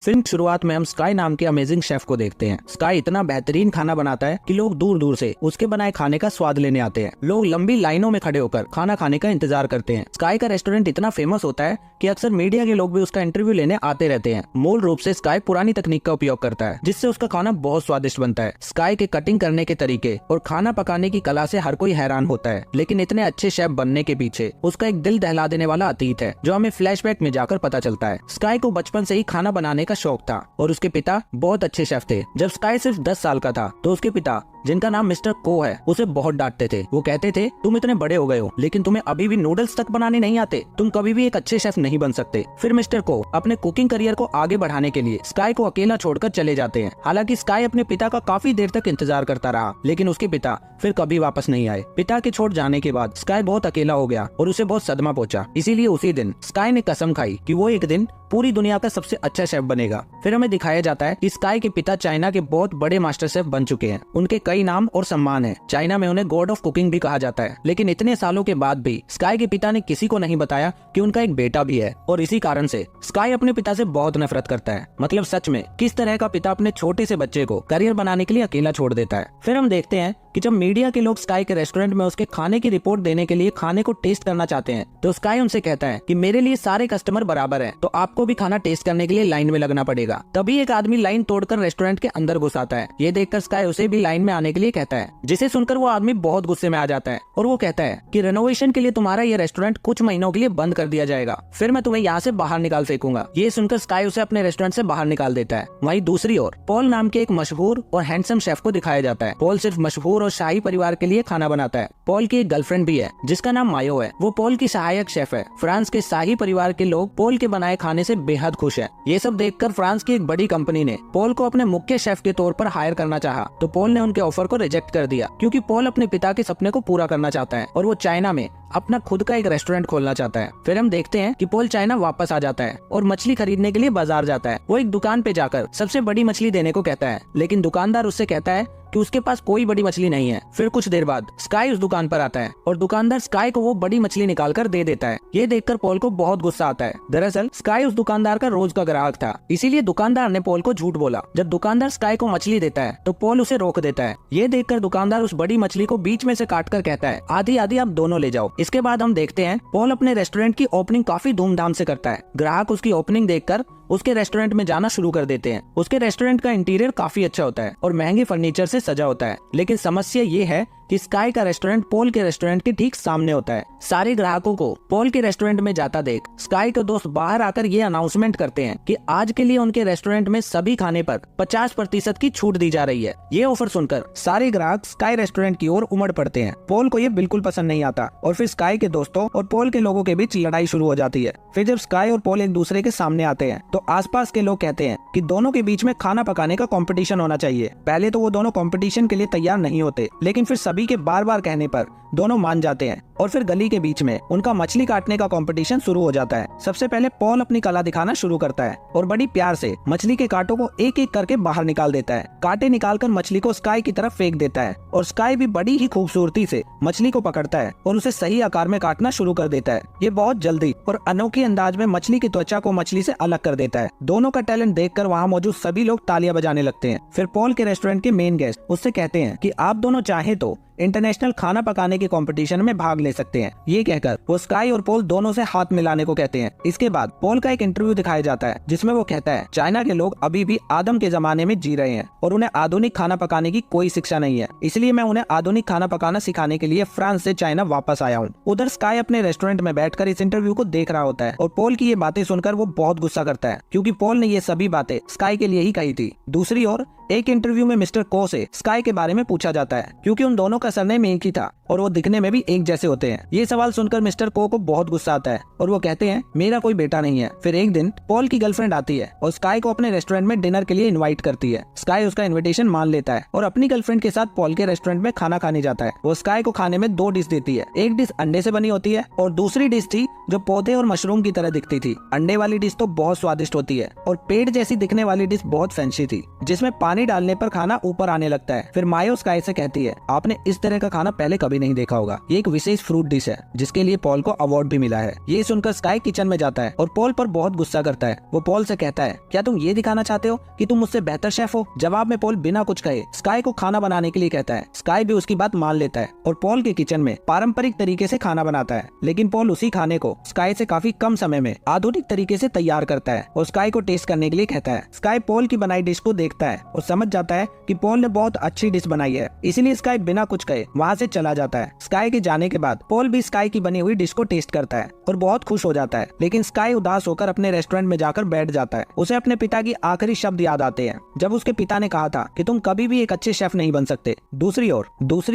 Film की शुरुआत में हम स्काई नाम के अमेजिंग शेफ को देखते हैं। स्काई इतना बेहतरीन खाना बनाता है कि लोग दूर दूर से उसके बनाए खाने का स्वाद लेने आते हैं। लोग लंबी लाइनों में खड़े होकर खाना खाने का इंतजार करते हैं। स्काई का रेस्टोरेंट इतना फेमस होता है कि अक्सर मीडिया के लोग भी उसका इंटरव्यू लेने आते रहते हैं। मूल रूप से स्काई पुरानी तकनीक का उपयोग करता है, जिससे उसका खाना बहुत स्वादिष्ट बनता है। स्काई के कटिंग करने के तरीके और खाना पकाने की कला से हर कोई हैरान होता है, लेकिन इतने अच्छे शेफ बनने के पीछे उसका एक दिल दहला देने वाला अतीत है, जो हमें फ्लैशबैक में जाकर पता चलता है। स्काई को बचपन से ही खाना बनाने का शौक था और उसके पिता बहुत अच्छे शेफ थे। जब स्काई सिर्फ 10 साल का था तो उसके पिता, जिनका नाम मिस्टर को है, उसे बहुत डांटते थे। वो कहते थे, तुम इतने बड़े हो गए हो लेकिन तुम्हें अभी भी नूडल्स तक बनाने नहीं आते, तुम कभी भी एक अच्छे शेफ नहीं बन सकते। फिर मिस्टर को अपने कुकिंग करियर को आगे बढ़ाने के लिए स्काई को अकेला छोड़कर चले जाते हैं। हालांकि स्काई अपने पिता का काफी देर तक इंतजार करता रहा, लेकिन उसके पिता फिर कभी वापस नहीं आए। पिता के छोड़ जाने के बाद स्काई बहुत अकेला हो गया और उसे बहुत सदमा पहुंचा। इसीलिए उसी दिन स्काई ने कसम खाई कि वो एक दिन पूरी दुनिया का सबसे अच्छा शेफ बनेगा। फिर हमें दिखाया जाता है कि स्काई के पिता चाइना के बहुत बड़े मास्टर शेफ बन चुके हैं। उनके कई नाम और सम्मान हैं। चाइना में उन्हें गॉड ऑफ कुकिंग भी कहा जाता है। लेकिन इतने सालों के बाद भी स्काई के पिता ने किसी को नहीं बताया कि उनका एक बेटा भी है, और इसी कारण से स्काई अपने पिता से बहुत नफरत करता है। मतलब सच में किस तरह का पिता अपने छोटे से बच्चे को करियर बनाने के लिए अकेला छोड़ देता है। फिर हम देखते हैं कि जब मीडिया के लोग स्काई के रेस्टोरेंट में उसके खाने की रिपोर्ट देने के लिए खाने को टेस्ट करना चाहते हैं, तो स्काई उनसे कहता है कि मेरे लिए सारे कस्टमर बराबर हैं, तो आपको भी खाना टेस्ट करने के लिए लाइन में लगना पड़ेगा। तभी एक आदमी लाइन तोड़कर रेस्टोरेंट के अंदर घुस आता है। ये देखकर स्काई उसे भी लाइन में आने के लिए कहता है, जिसे सुनकर वो आदमी बहुत गुस्से में आ जाता है और वो कहता है कि रेनोवेशन के लिए तुम्हारा ये रेस्टोरेंट कुछ महीनों के लिए बंद कर दिया जाएगा, फिर मैं तुम्हें यहाँ से बाहर निकाल फेंकूंगा। ये सुनकर स्काई उसे अपने रेस्टोरेंट से बाहर निकाल देता है। वहीं दूसरी ओर पॉल नाम के एक मशहूर और हैंडसम शेफ को दिखाया जाता है। पॉल सिर्फ मशहूर और शाही परिवार के लिए खाना बनाता है। पॉल की एक गर्लफ्रेंड भी है जिसका नाम मायो है। वो पॉल की सहायक शेफ है। फ्रांस के शाही परिवार के लोग पॉल के बनाए खाने से बेहद खुश हैं। ये सब देखकर फ्रांस की एक बड़ी कंपनी ने पॉल को अपने मुख्य शेफ के तौर पर हायर करना चाहा, तो पॉल ने उनके ऑफर को रिजेक्ट कर दिया, क्योंकि पॉल अपने पिता के सपने को पूरा करना चाहता है और वो चाइना में अपना खुद का एक रेस्टोरेंट खोलना चाहता है। फिर हम देखते हैं कि पॉल चाइना वापस आ जाता है और मछली खरीदने के लिए बाजार जाता है। वो एक दुकान पे जाकर सबसे बड़ी मछली देने को कहता है, लेकिन दुकानदार उससे कहता है कि उसके पास कोई बड़ी मछली नहीं है। फिर कुछ देर बाद स्काई उस दुकान पर आता है और दुकानदार स्काई को वो बड़ी मछली निकाल कर दे देता है। ये देखकर पॉल को बहुत गुस्सा आता है। दरअसल स्काई उस दुकानदार का रोज का ग्राहक था, इसीलिए दुकानदार ने पॉल को झूठ बोला। जब दुकानदार स्काई को मछली देता है तो पॉल उसे रोक देता है। ये देखकर दुकानदार उस बड़ी मछली को बीच में से काट कर कहता है, आधी आधी आप दोनों ले जाओ। इसके बाद हम देखते हैं पॉल अपने रेस्टोरेंट की ओपनिंग काफी धूमधाम से करता है। ग्राहक उसकी ओपनिंग देखकर उसके रेस्टोरेंट में जाना शुरू कर देते हैं। उसके रेस्टोरेंट का इंटीरियर काफी अच्छा होता है और महंगे फर्नीचर से सजा होता है, लेकिन समस्या ये है कि स्काई का रेस्टोरेंट पॉल के रेस्टोरेंट के ठीक सामने होता है। सारे ग्राहकों को पॉल के रेस्टोरेंट में जाता देख स्काई के दोस्त बाहर आकर ये अनाउंसमेंट करते हैं कि आज के लिए उनके रेस्टोरेंट में सभी खाने पर 50% की छूट दी जा रही है। ये ऑफर सुनकर सारे ग्राहक स्काई रेस्टोरेंट की ओर उमड़ पड़ते हैं। पॉल को ये बिल्कुल पसंद नहीं आता और फिर स्काई के दोस्तों और पॉल के लोगों के बीच लड़ाई शुरू हो जाती है। फिर जब स्काई और पॉल एक दूसरे के सामने आते हैं तो आसपास के लोग कहते हैं कि दोनों के बीच में खाना पकाने का कंपटीशन होना चाहिए। पहले तो वो दोनों कंपटीशन के लिए तैयार नहीं होते, लेकिन फिर सभी के बार बार कहने पर दोनों मान जाते हैं और फिर गली के बीच में उनका मछली काटने का कंपटीशन शुरू हो जाता है। सबसे पहले पॉल अपनी कला दिखाना शुरू करता है और बड़ी प्यार से मछली के कांटों को एक एक करके बाहर निकाल देता है। कांटे निकालकर मछली को स्काई की तरफ फेंक देता है और स्काई भी बड़ी ही खूबसूरती से मछली को पकड़ता है और उसे सही आकार में काटना शुरू कर देता है। ये बहुत जल्दी और अनोखे अंदाज में मछली की त्वचा को मछली से अलग कर देता है। दोनों का टैलेंट देखकर वहाँ मौजूद सभी लोग तालियां बजाने लगते हैं। फिर पॉल के रेस्टोरेंट के मेन गेस्ट उससे कहते हैं कि आप दोनों चाहे तो इंटरनेशनल खाना पकाने के कंपटीशन में भाग ले सकते हैं। ये कहकर वो स्काई और पॉल दोनों से हाथ मिलाने को कहते हैं। इसके बाद पॉल का एक इंटरव्यू दिखाया जाता है जिसमें वो कहता है, चाइना के लोग अभी भी आदम के जमाने में जी रहे हैं और उन्हें आधुनिक खाना पकाने की कोई शिक्षा नहीं है, इसलिए मैं उन्हें आधुनिक खाना पकाना सिखाने के लिए फ्रांस से चाइना वापस आया हूँ। उधर स्काई अपने रेस्टोरेंट में बैठकर इस इंटरव्यू को देख रहा होता है और पॉल की ये बातें सुनकर वो बहुत गुस्सा करता है, क्योंकि पॉल ने ये सभी बातें स्काई के लिए ही कही थी। दूसरी ओर एक इंटरव्यू में मिस्टर को से स्काई के बारे में पूछा जाता है, क्योंकि उन दोनों का सरनेम एक ही था और वो दिखने में भी एक जैसे होते हैं। ये सवाल सुनकर मिस्टर को बहुत गुस्सा आता है और वो कहते हैं, मेरा कोई बेटा नहीं है। फिर एक दिन पॉल की गर्लफ्रेंड आती है और स्काई को अपने रेस्टोरेंट में डिनर के लिए इनवाइट करती है। स्काई उसका इन्विटेशन मान लेता है और अपनी गर्लफ्रेंड के साथ पॉल के रेस्टोरेंट में खाना खाने जाता है। वो स्काई को खाने में 2 डिश देती है। एक डिश अंडे से बनी होती है और दूसरी डिश थी जो पौधे और मशरूम की तरह दिखती थी। अंडे वाली डिश तो बहुत स्वादिष्ट होती है और पेड़ जैसी दिखने वाली डिश बहुत फैंसी थी, जिसमें पानी पानी डालने पर खाना ऊपर आने लगता है। फिर मायो स्काई से कहती है, आपने इस तरह का खाना पहले कभी नहीं देखा होगा। ये एक विशेष फ्रूट डिश है जिसके लिए पॉल को अवार्ड भी मिला है। ये सुनकर स्काई किचन में जाता है और पॉल पर बहुत गुस्सा करता है। वो पॉल से कहता है, क्या तुम ये दिखाना चाहते हो कि तुम मुझसे बेहतर शेफ हो? जवाब में पॉल बिना कुछ कहे स्काई को खाना बनाने के लिए कहता है। स्काई भी उसकी बात मान लेता है और पॉल के किचन में पारंपरिक तरीके से खाना बनाता है। लेकिन पॉल उसी खाने को स्काई से काफी कम समय में आधुनिक तरीके से तैयार करता है और स्काई को टेस्ट करने के लिए कहता है। स्काई पॉल की बनाई डिश को देखता है और समझ जाता है कि पॉल ने बहुत अच्छी डिश बनाई है, इसलिए स्काई बिना कुछ कहे वहाँ से चला जाता है। स्काई के जाने के बाद पॉल भी स्काई की बनी हुई डिश को टेस्ट करता है और बहुत खुश हो जाता है। लेकिन स्काई उदास होकर अपने रेस्टोरेंट में जाकर बैठ जाता है। उसे अपने पिता की आखिरी शब्द याद आते हैं जब उसके पिता ने कहा था कि तुम कभी भी एक अच्छे शेफ नहीं बन सकते। दूसरी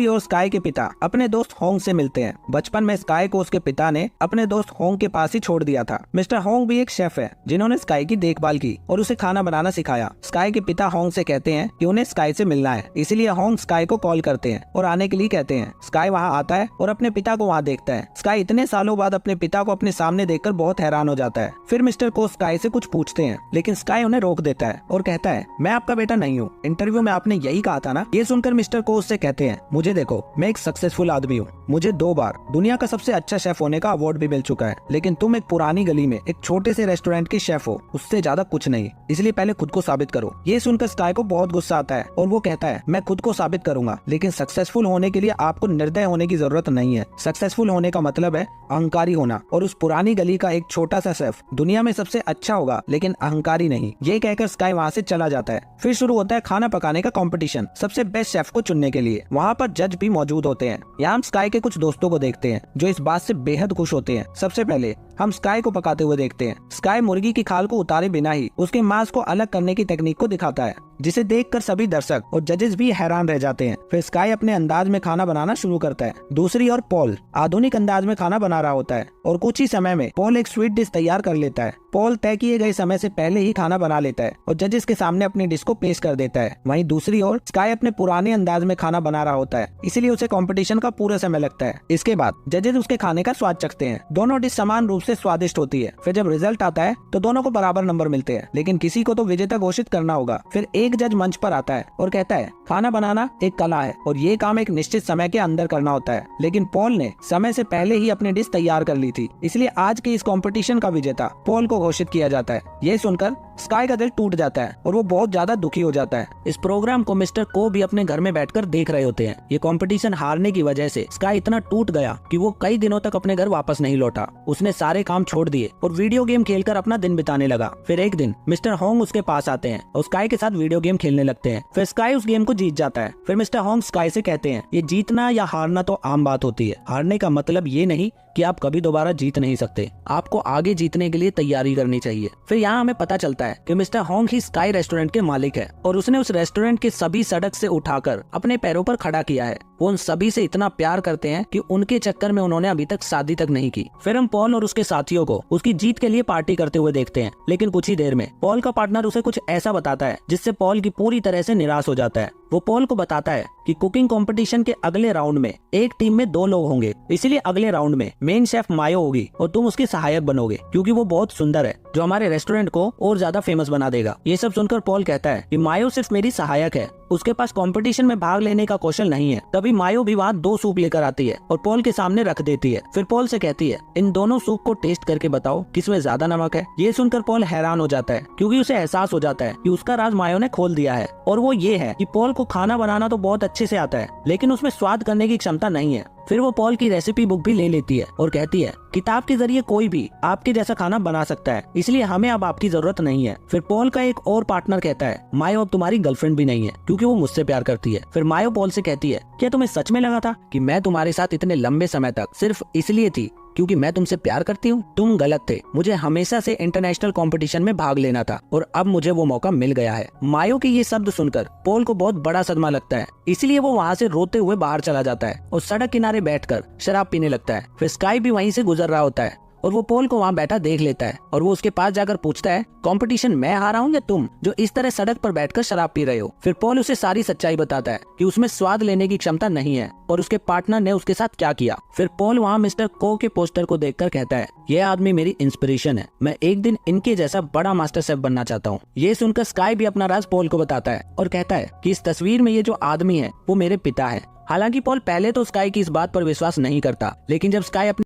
ओर स्काई के पिता अपने दोस्त होंग से मिलते हैं। बचपन में स्काई को उसके पिता ने अपने दोस्त होंग के पास ही छोड़ दिया था। मिस्टर होंग भी एक शेफ है जिन्होंने स्काई की देखभाल की और उसे खाना बनाना सिखाया। स्काई के पिता होंग से कहते हैं कि उन्हें स्काई से मिलना है, इसलिए होंग स्काई को कॉल करते हैं और आने के लिए कहते हैं। स्काई वहाँ आता है और अपने पिता को वहाँ देखता है। स्काई इतने सालों बाद अपने पिता को अपने सामने देखकर बहुत हैरान हो जाता है। फिर मिस्टर को स्काई से कुछ पूछते हैं, लेकिन स्काई उन्हें रोक देता है और कहता है, मैं आपका बेटा नहीं हूँ, इंटरव्यू में आपने यही कहा था ना। ये सुनकर मिस्टर को उससे कहते हैं, मुझे देखो, मैं एक सक्सेसफुल आदमी हूँ, मुझे 2 बार दुनिया का सबसे अच्छा शेफ होने का अवार्ड भी मिल चुका है, लेकिन तुम एक पुरानी गली में एक छोटे से रेस्टोरेंट के शेफ हो, उससे ज्यादा कुछ नहीं, इसलिए पहले खुद को साबित करो। ये सुनकर स्काई को बहुत गुस्सा आता है और वो कहता है, मैं खुद को साबित करूंगा, लेकिन सक्सेसफुल होने के लिए आपको निर्दय होने की जरूरत नहीं है। सक्सेसफुल होने का मतलब है अहंकारी होना, और उस पुरानी गली का एक छोटा सा शेफ दुनिया में सबसे अच्छा होगा, लेकिन अहंकारी नहीं। ये कहकर स्काई वहाँ से चला जाता है। फिर शुरू होता है खाना पकाने का कंपटीशन, सबसे बेस्ट शेफ को चुनने के लिए। वहाँ पर जज भी मौजूद होते हैं। यहाँ हम स्काई के कुछ दोस्तों को देखते हैं जो इस बात से बेहद खुश होते हैं। सबसे पहले हम स्काई को पकाते हुए देखते हैं। स्काई मुर्गी की खाल को उतारे बिना ही उसके मांस को अलग करने की तकनीक को दिखाता है, जिसे देखकर सभी दर्शक और जजेस भी हैरान रह जाते हैं। फिर स्काई अपने अंदाज में खाना बनाना शुरू करता है। दूसरी ओर पॉल आधुनिक अंदाज में खाना बना रहा होता है और कुछ ही समय में पॉल एक स्वीट डिश तैयार कर लेता है। पॉल तय किए गए समय से पहले ही खाना बना लेता है और जजेस के सामने अपनी डिश को पेश कर देता है। वहीं दूसरी ओर स्काई अपने पुराने अंदाज में खाना बना रहा होता है, इसलिए उसे कंपटीशन का पूरा समय लगता है। इसके बाद जजेस उसके खाने का स्वाद चखते हैं। दोनों डिश समान रूप से स्वादिष्ट होती है। फिर जब रिजल्ट आता है तो दोनों को बराबर नंबर मिलते हैं, लेकिन किसी को तो विजेता घोषित करना होगा। फिर एक जज मंच पर आता है और कहता है, खाना बनाना एक कला है और ये काम एक निश्चित समय के अंदर करना होता है, लेकिन पॉल ने समय से पहले ही अपनी डिश तैयार कर ली थी, इसलिए आज के इस कंपटीशन का विजेता पॉल को घोषित किया जाता है। ये सुनकर स्काई का दिल टूट जाता है और वो बहुत ज्यादा दुखी हो जाता है। इस प्रोग्राम को मिस्टर को भी अपने घर में बैठकर देख रहे होते हैं। ये कंपटीशन हारने की वजह से स्काई इतना टूट गया कि वो कई दिनों तक अपने घर वापस नहीं लौटा। उसने सारे काम छोड़ दिए और वीडियो गेम खेलकर अपना दिन बिताने लगा। फिर एक दिन मिस्टर होंग उसके पास आते हैं और स्काई के साथ वीडियो गेम खेलने लगते हैं। फिर स्काई उस गेम को जीत जाता है। फिर मिस्टर होंग स्काई से कहते हैं, ये जीतना या हारना तो आम बात होती है, हारने का मतलब ये नहीं कि आप कभी दोबारा जीत नहीं सकते, आपको आगे जीतने के लिए तैयारी करनी चाहिए। फिर यहाँ हमें पता चलता है कि मिस्टर होंग ही स्काई रेस्टोरेंट के मालिक है और उसने उस रेस्टोरेंट के सभी सड़क से उठाकर अपने पैरों पर खड़ा किया है। वो उन सभी से इतना प्यार करते हैं कि उनके चक्कर में उन्होंने अभी तक शादी तक नहीं की। फिर हम पॉल और उसके साथियों को उसकी जीत के लिए पार्टी करते हुए देखते हैं, लेकिन कुछ ही देर में पॉल का पार्टनर उसे कुछ ऐसा बताता है जिससे पॉल की पूरी तरह से निराश हो जाता है। वो पॉल को बताता है कि कुकिंग कंपटीशन के अगले राउंड में एक टीम में 2 लोग होंगे, इसलिए अगले राउंड में मेन शेफ मायो होगी और तुम उसकी सहायक बनोगे, क्योंकि वो बहुत सुंदर है, जो हमारे रेस्टोरेंट को और ज्यादा फेमस बना देगा। ये सब सुनकर पॉल कहता है कि मायो सिर्फ मेरी सहायक है, उसके पास कंपटीशन में भाग लेने का कौशल नहीं है। तभी मायो भी वहाँ 2 सूप लेकर आती है और पॉल के सामने रख देती है। फिर पॉल से कहती है, इन दोनों सूप को टेस्ट करके बताओ किसमें ज्यादा नमक है। ये सुनकर पॉल हैरान हो जाता है, क्योंकि उसे एहसास हो जाता है कि उसका राज मायो ने खोल दिया है, और वो ये है कि पॉल को खाना बनाना तो बहुत अच्छे से आता है, लेकिन उसमें स्वाद करने की क्षमता नहीं है। फिर वो पॉल की रेसिपी बुक भी ले लेती है और कहती है, किताब के जरिए कोई भी आपके जैसा खाना बना सकता है, इसलिए हमें अब आपकी जरूरत नहीं है। फिर पॉल का एक और पार्टनर कहता है, मायो अब तुम्हारी गर्लफ्रेंड भी नहीं है, क्योंकि वो मुझसे प्यार करती है। फिर मायो पॉल से कहती है, क्या तुम्हें सच में लगा था कि मैं तुम्हारे साथ इतने लंबे समय तक सिर्फ इसलिए थी क्योंकि मैं तुमसे प्यार करती हूँ? तुम गलत थे, मुझे हमेशा से इंटरनेशनल कंपटीशन में भाग लेना था और अब मुझे वो मौका मिल गया है। मायो के ये शब्द सुनकर पॉल को बहुत बड़ा सदमा लगता है, इसलिए वो वहाँ से रोते हुए बाहर चला जाता है और सड़क किनारे बैठकर शराब पीने लगता है। फिर स्काई भी वहीं से गुजर रहा होता है और वो पॉल को वहाँ बैठा देख लेता है और वो उसके पास जाकर पूछता है, कंपटीशन मैं हारा हूँ या तुम, जो इस तरह सड़क पर बैठकर शराब पी रहे हो। फिर पॉल उसे सारी सच्चाई बताता है कि उसमें स्वाद लेने की क्षमता नहीं है और उसके पार्टनर ने उसके साथ क्या किया। फिर पॉल वहाँ मिस्टर को के पोस्टर को देखकर कहता है, ये आदमी मेरी इंस्पिरेशन है, मैं एक दिन इनके जैसा बड़ा मास्टर शेफ बनना चाहता हूँ। ये सुनकर स्काई भी अपना राज पॉल को बताता है और कहता है कि इस तस्वीर में ये जो आदमी है वो मेरे पिता है। हालांकि पॉल पहले तो स्काई की इस बात पर विश्वास नहीं करता, लेकिन जब स्काई अपनी